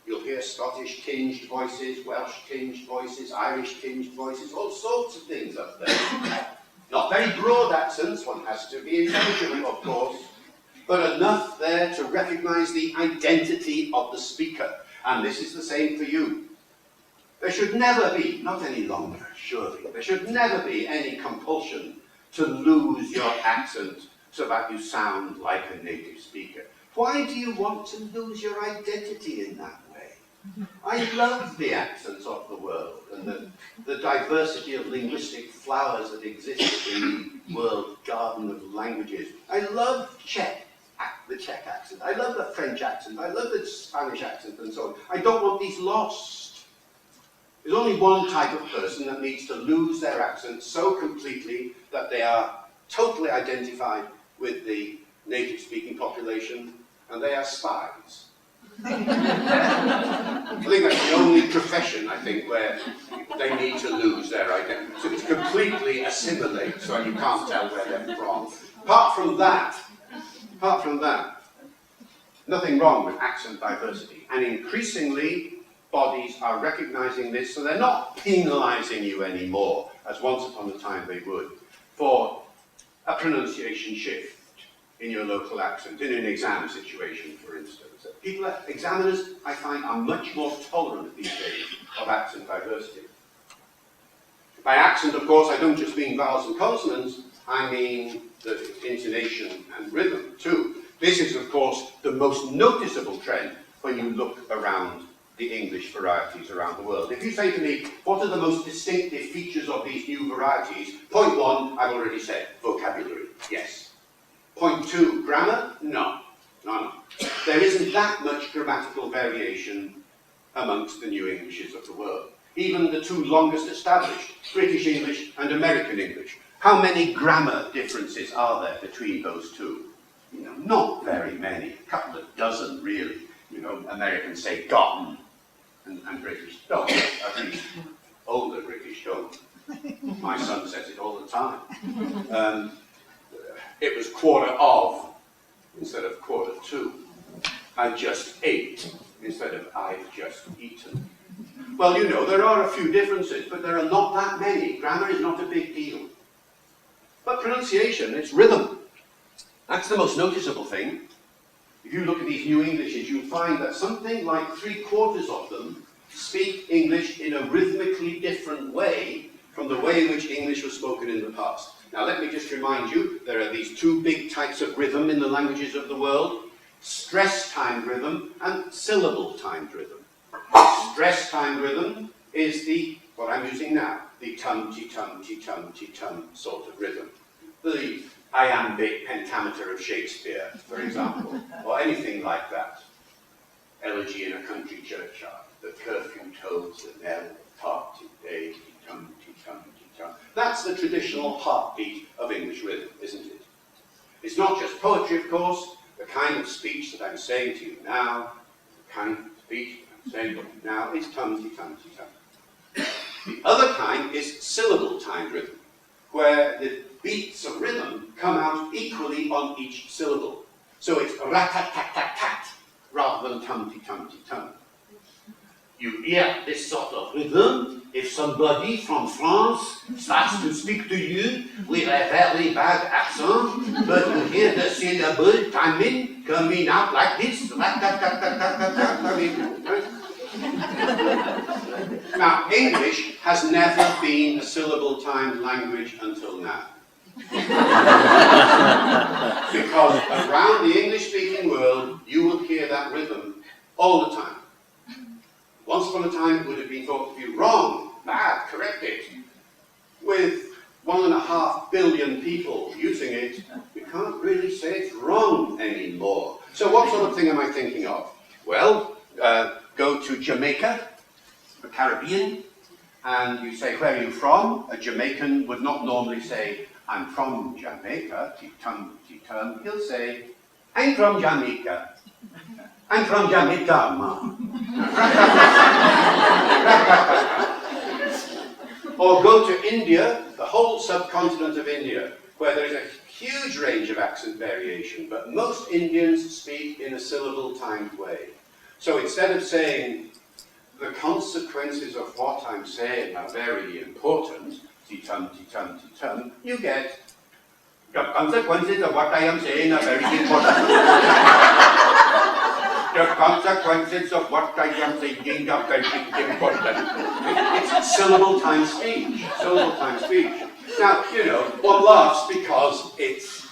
You'll hear Scottish-tinged voices, Welsh-tinged voices, Irish-tinged voices, all sorts of things up there. Not very broad accents, one has to be intelligent, of course, but enough there to recognise the identity of the speaker. And this is the same for you. There should never be, not any longer, surely, there should never be any compulsion to lose your accent so that you sound like a native speaker. Why do you want to lose your identity in that way? I love the accents of the world and the diversity of linguistic flowers that exist in the world garden of languages. I love the Czech accent. I love the French accent. I love the Spanish accent and so on. I don't want these lost. There's only one type of person that needs to lose their accent so completely that they are totally identified with the native-speaking population, and they are spies. I think that's the only profession, I think, where they need to lose their identity. So it's completely assimilate, so you can't tell where they're from. Apart from that, nothing wrong with accent diversity. And increasingly, bodies are recognizing this, so they're not penalizing you anymore, as once upon a time they would, for a pronunciation shift in your local accent, in an exam situation, for instance. Examiners, I find, are much more tolerant these days of accent diversity. By accent, of course, I don't just mean vowels and consonants, I mean the intonation and rhythm too. This is, of course, the most noticeable trend when you look around the English varieties around the world. If you say to me, what are the most distinctive features of these new varieties? Point one, I've already said, vocabulary, yes. Point two, grammar? No. There isn't that much grammatical variation amongst the new Englishes of the world. Even the two longest established, British English and American English. How many grammar differences are there between those two? Not very many, a couple of dozen really. Americans say gotten, and British don't, at least older British don't. My son says it all the time. It was quarter of instead of quarter to. I just ate instead of I've just eaten. Well, there are a few differences, but there are not that many. Grammar is not a big deal. But pronunciation, it's rhythm. That's the most noticeable thing. If you look at these new Englishes, you'll find that something like 3/4 of them speak English in a rhythmically different way from the way in which English was spoken in the past. Now let me just remind you, there are these two big types of rhythm in the languages of the world: stress-timed rhythm and syllable-timed rhythm. Stress-timed rhythm is what I'm using now, the tum-ti-tum-ti-tum-ti-tum sort of rhythm. The iambic pentameter of Shakespeare, for example, or anything like that. Elegy in a Country Churchyard, the curfew tolls the knell, party day, ti-tum-ti-tum-ti-tum. That's the traditional heartbeat of English rhythm, isn't it? It's not just poetry, of course. The kind of speech that I'm saying to you now, is tum-ti-tum-ti-tum. The other kind is syllable-timed rhythm, where the beats of rhythm come out equally on each syllable. So it's rat-tat-tat-tat-tat rather than tum-ti-tum-ti-tum. You hear this sort of rhythm if somebody from France starts to speak to you with a very bad accent, but you hear the syllable timing coming out like this, Now, English has never been a syllable-timed language until now. Because around the English-speaking world, you will hear that rhythm all the time. Once upon a time, it would have been thought to be wrong, bad, correct it. With 1.5 billion people using it, we can't really say it's wrong anymore. So what sort of thing am I thinking of? Well, go to Jamaica, the Caribbean, and you say, where are you from? A Jamaican would not normally say, I'm from Jamaica, T-term. He'll say, I'm from Jamaica. I'm from Jamaica, ma. Or go to India, the whole subcontinent of India, where there is a huge range of accent variation, but most Indians speak in a syllable-timed way. So instead of saying, the consequences of what I'm saying are very important, T-tum, T-tum, T-tum, you get, the consequences of what I am saying are very important. The consequences of what I am saying are very important. It's syllable-time speech, syllable-time speech. Now, you know, one laughs because it's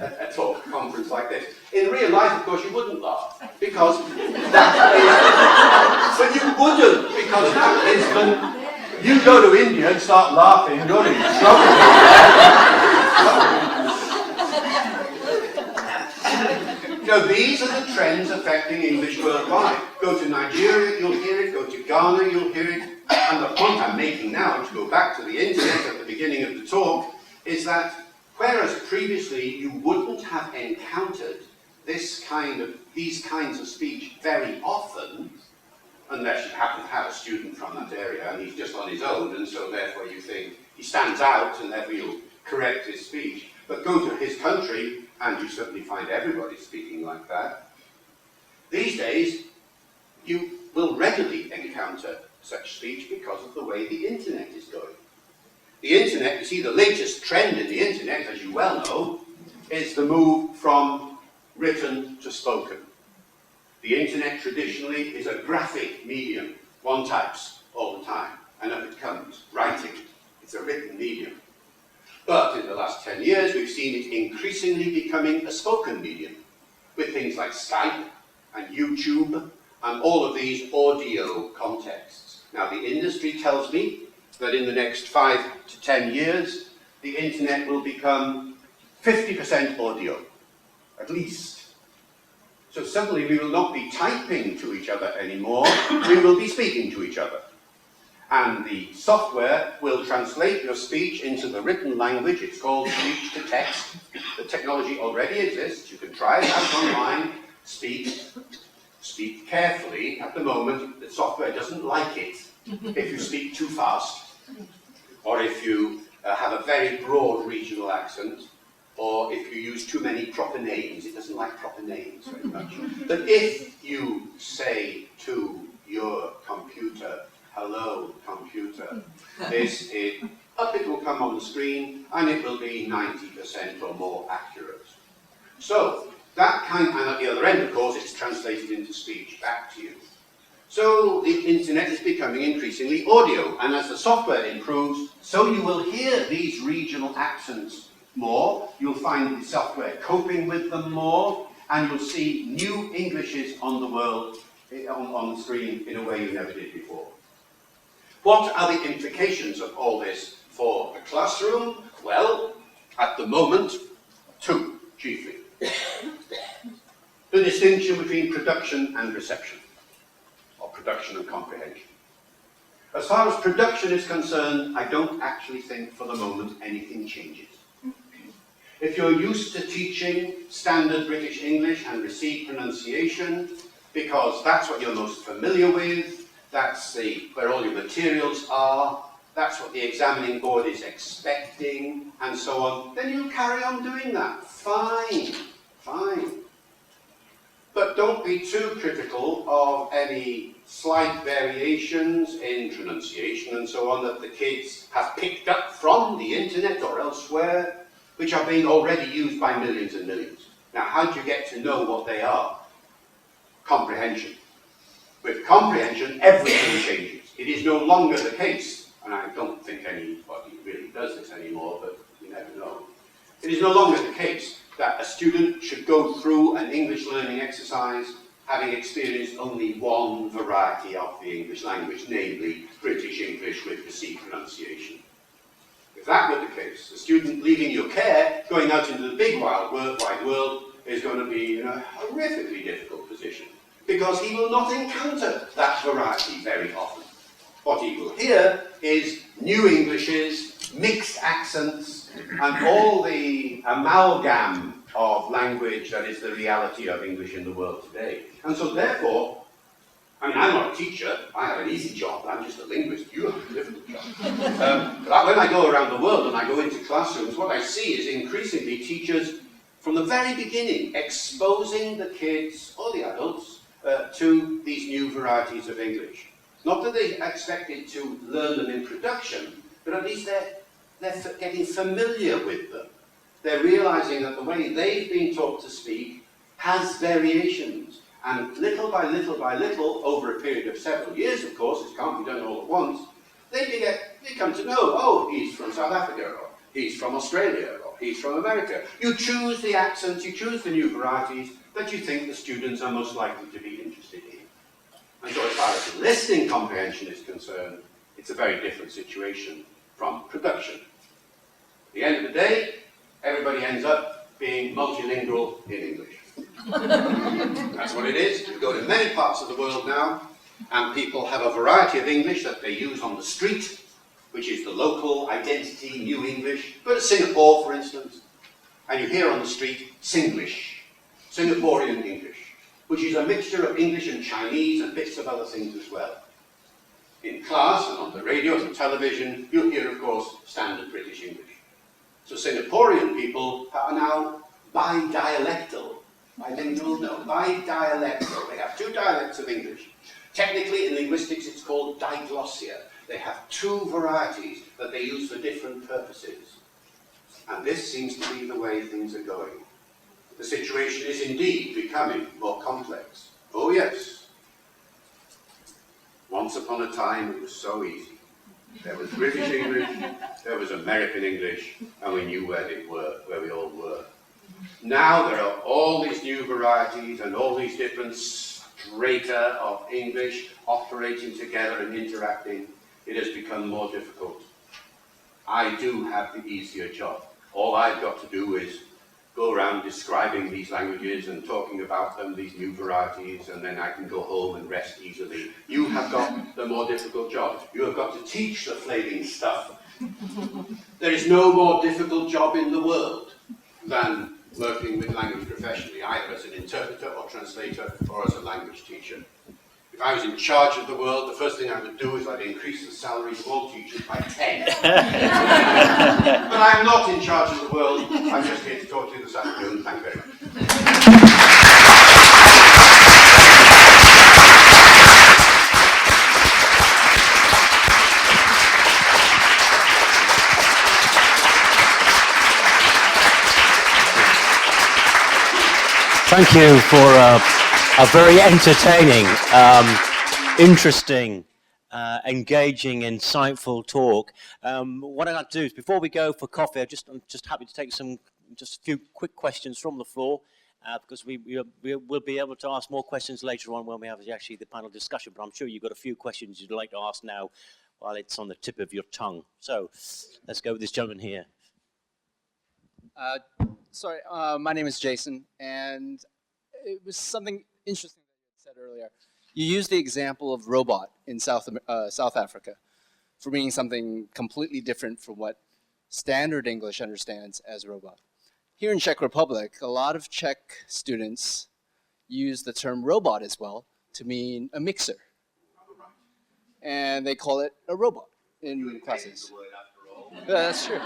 a talk conference like this. In real life, of course, you wouldn't laugh, because that is, but you wouldn't, because that is when you go to India and start laughing, you're in trouble. You know, these are the trends affecting English worldwide. Go to Nigeria, you'll hear it. Go to Ghana, you'll hear it. And the point I'm making now, to go back to the internet at the beginning of the talk, is that whereas previously you wouldn't have encountered these kinds of speech very often, unless you happen to have a student from that area and he's just on his own, and so therefore you think he stands out and therefore you'll correct his speech. But go to his country and you certainly find everybody speaking like that. These days, you will regularly encounter such speech because of the way the internet is going. The internet, you see, the latest trend in the internet, as you well know, is the move from written to spoken. The internet traditionally is a graphic medium. One types all the time, and up it comes, writing. It's a written medium. But in the last 10 years, we've seen it increasingly becoming a spoken medium, with things like Skype and YouTube and all of these audio contexts. Now, the industry tells me that in the next 5 to 10 years, the internet will become 50% audio, at least. So suddenly we will not be typing to each other anymore, we will be speaking to each other. And the software will translate your speech into the written language. It's called speech to text. The technology already exists. You can try it out online. Speak carefully. At the moment, the software doesn't like it if you speak too fast, or if you have a very broad regional accent, or if you use too many proper names. It doesn't like proper names very much. But if you say to your computer, hello, computer, this is, up it will come on the screen, and it will be 90% or more accurate. So, that kind, and at the other end, of course, it's translated into speech back to you. So, the internet is becoming increasingly audio, and as the software improves, so you will hear these regional accents more, you'll find the software coping with them more, and you'll see new Englishes on the world, on the screen, in a way you never did before. What are the implications of all this for the classroom? Well, at the moment, two, chiefly. The distinction between production and reception, or production and comprehension. As far as production is concerned, I don't actually think for the moment anything changes. If you're used to teaching standard British English and received pronunciation, because that's what you're most familiar with, that's where all your materials are, that's what the examining board is expecting, and so on, then you'll carry on doing that. Fine, fine. But don't be too critical of any slight variations in pronunciation and so on that the kids have picked up from the internet or elsewhere, which are being already used by millions and millions. Now, how do you get to know what they are? Comprehension. With comprehension, everything changes. It is no longer the case, and I don't think anybody really does this anymore, but you never know. It is no longer the case that a student should go through an English learning exercise having experienced only one variety of the English language, namely British English with the C pronunciation. If that were the case, the student leaving your care, going out into the big wide world, is going to be in a horrifically difficult position, because he will not encounter that variety very often. What he will hear is new Englishes, mixed accents, and all the amalgam of language that is the reality of English in the world today. And so therefore, I mean, I'm not a teacher, I have an easy job, I'm just a linguist, you have a difficult job. But when I go around the world and I go into classrooms, what I see is increasingly teachers, from the very beginning, exposing the kids, or the adults, to these new varieties of English. Not that they expected to learn them in production, but at least they're getting familiar with them. They're realizing that the way they've been taught to speak has variations. And little by little by little, over a period of several years, of course, it can't be done all at once, they come to know, oh, he's from South Africa, or he's from Australia, or he's from America. You choose the accents, you choose the new varieties that you think the students are most likely to be interested in. And so as far as listening comprehension is concerned, it's a very different situation from production. At the end of the day, everybody ends up being multilingual in English. That's what it is. You go to many parts of the world now, and people have a variety of English that they use on the street, which is the local identity, new English. Go to Singapore, for instance, and you hear on the street Singlish, Singaporean English, which is a mixture of English and Chinese and bits of other things as well. In class and on the radio and television, you hear, of course, standard British English. So Singaporean people are now bidialectal. Bilingual? No, bidialectal. They have two dialects of English. Technically, in linguistics, it's called diglossia. They have two varieties that they use for different purposes. And this seems to be the way things are going. The situation is indeed becoming more complex. Oh yes. Once upon a time, it was so easy. There was British English, there was American English, and we knew where they were, where we all were. Now there are all these new varieties and all these different strata of English operating together and interacting. It has become more difficult. I do have the easier job. All I've got to do is go around describing these languages and talking about them, these new varieties, and then I can go home and rest easily. You have got the more difficult job. You have got to teach the flaming stuff. There is no more difficult job in the world than working with language professionally, either as an interpreter or translator or as a language teacher. If I was in charge of the world, the first thing I would do is I'd increase the salaries of all teachers by 10. But I'm not in charge of the world. I'm just here to talk to you this afternoon. Thank you very much. Thank you for a very entertaining, interesting, engaging, insightful talk. What I'd like to do is, before we go for coffee, I'm just happy to take just a few quick questions from the floor, because we'll be able to ask more questions later on when we have actually the panel discussion. But I'm sure you've got a few questions you'd like to ask now while it's on the tip of your tongue. So let's go with this gentleman here. Sorry, my name is Jason, and it was something interesting that you had said earlier. You used the example of robot in South Africa for meaning something completely different from what standard English understands as robot. Here in Czech Republic, a lot of Czech students use the term robot as well to mean a mixer. And they call it a robot in classes. That's true. We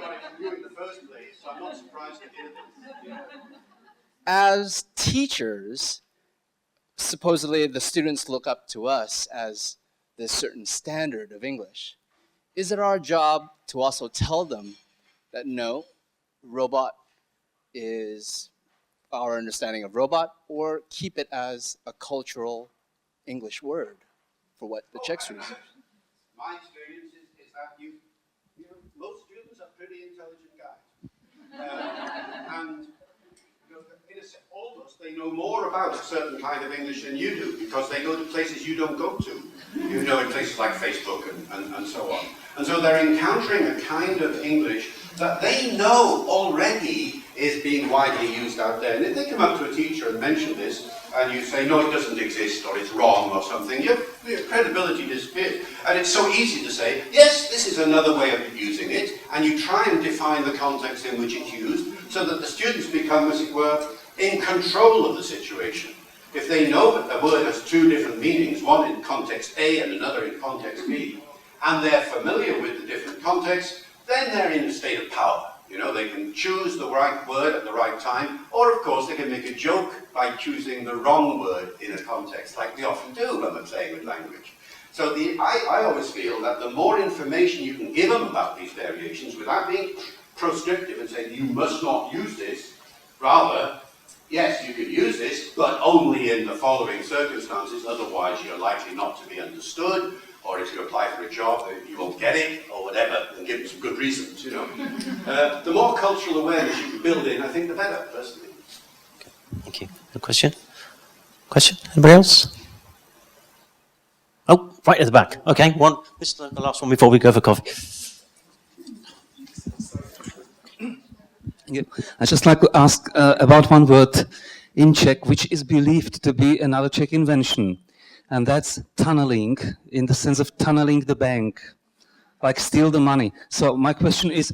got it from you in the first place, so I'm not surprised to hear this. As teachers, supposedly the students look up to us as this certain standard of English. Is it our job to also tell them that no, robot is our understanding of robot, or keep it as a cultural English word for what the Czechs use? My experience is that most students are pretty intelligent guys. And almost they know more about a certain kind of English than you do, because they go to places you don't go to. In places like Facebook and so on. And so they're encountering a kind of English that they know already is being widely used out there. And if they come up to a teacher and mention this, and you say, no, it doesn't exist, or it's wrong, or something, your credibility disappears. And it's so easy to say, yes, this is another way of using it, and you try and define the context in which it's used, so that the students become, as it were, in control of the situation. If they know that a word has two different meanings, one in context A and another in context B, and they're familiar with the different contexts, then they're in a state of power. They can choose the right word at the right time, or of course they can make a joke by choosing the wrong word in a context, like we often do when we're playing with language. So I always feel that the more information you can give them about these variations, without being proscriptive and saying, you must not use this, rather, yes, you can use this, but only in the following circumstances, otherwise you're likely not to be understood, or if you apply for a job, you won't get it, or whatever, and give them some good reasons, The more cultural awareness you can build in, I think the better, personally. Okay, thank you. A question? Question? Anybody else? Oh, right at the back. Okay, one. This is the last one before we go for coffee. Yeah. I'd just like to ask about one word in Czech, which is believed to be another Czech invention, and that's tunneling, in the sense of tunneling the bank, like steal the money. So my question is,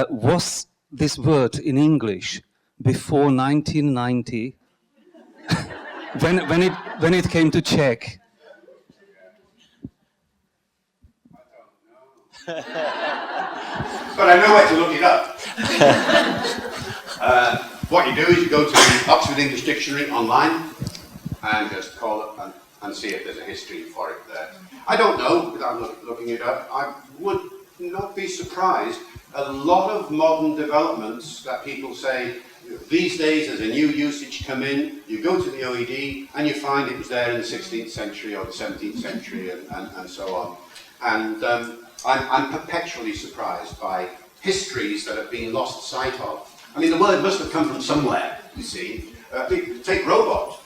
was this word in English before 1990, when it came to Czech? But I know where to look it up. What you do is you go to the Oxford English Dictionary online and just call it and see if there's a history for it there. I don't know, without looking it up. I would not be surprised. A lot of modern developments that people say, these days there's a new usage come in, you go to the OED and you find it was there in the 16th century or the 17th century and so on. And I'm perpetually surprised by histories that have been lost sight of. I mean, the word must have come from somewhere, you see. Take robot.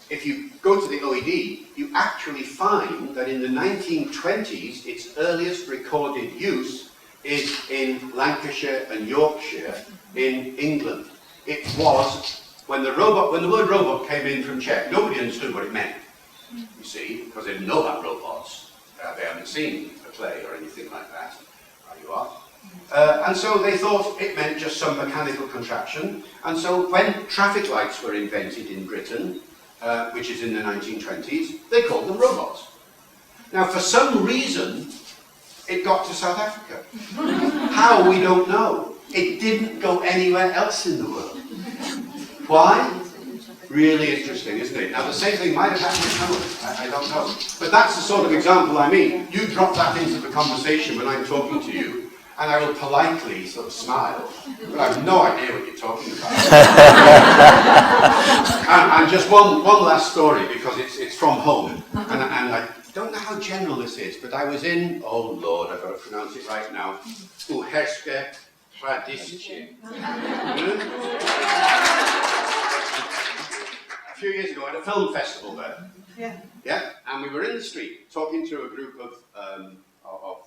If you go to the OED, you actually find that in the 1920s, its earliest recorded use is in Lancashire and Yorkshire in England. It was, when the word robot came in from Czech, nobody understood what it meant, you see, because they didn't know about robots. They haven't seen a play or anything like that. There you are. And so they thought it meant just some mechanical contraption. And so when traffic lights were invented in Britain, which is in the 1920s, they called them robots. Now, for some reason, it got to South Africa. How, we don't know. It didn't go anywhere else in the world. Why? Really interesting, isn't it? Now, the same thing might have happened in Canada. I don't know. But that's the sort of example I mean. You drop that into the conversation when I'm talking to you, and I will politely sort of smile, but I have no idea what you're talking about. and just one last story, because it's from home, and I don't know how general this is, but I was in, oh Lord, I've got to pronounce it right now, Uherské Hradiště. A few years ago at a film festival there. Yeah, and we were in the street talking to a group of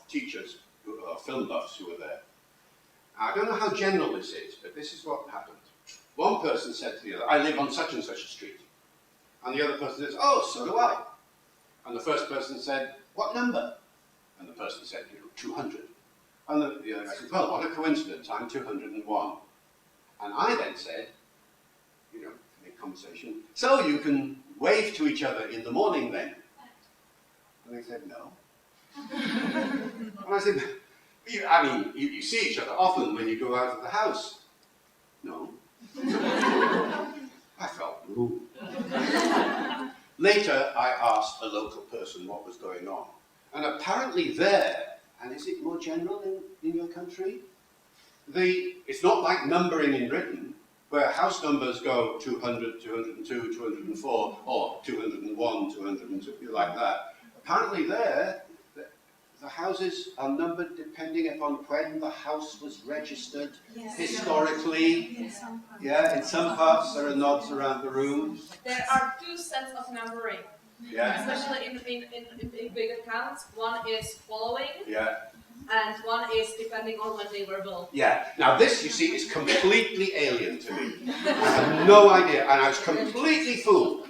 teachers, film buffs who were there. I don't know how general this is, but this is what happened. One person said to the other, I live on such and such a street. And the other person says, oh, so do I. And the first person said, what number? And the person said, 200. And the other guy said, well, what a coincidence, I'm 201. And I then said, conversation, so you can wave to each other in the morning then? And they said, no. And I said, you see each other often when you go out of the house. No. I felt, ooh, Later, I asked a local person what was going on. And apparently there, and is it more general in your country? It's not like numbering in Britain, where house numbers go 200, 202, 204, or 201, 202, like that. Apparently there, the houses are numbered depending upon when the house was registered historically. Yes. Yeah, in some parts there are nods around the room. There are two sets of numbering, Yeah, especially in bigger towns. One is following, yeah, and one is depending on when they were built. yeah. Now this, you see, is completely alien to me. I had no idea, and I was completely fooled.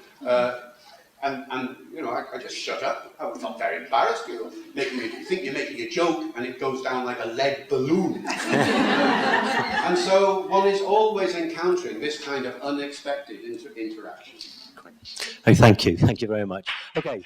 And you know, I just shut up. I felt very embarrassed. You think you're making a joke, and it goes down like a lead balloon. And so one is always encountering this kind of unexpected interaction. Oh, thank you very much. Okay.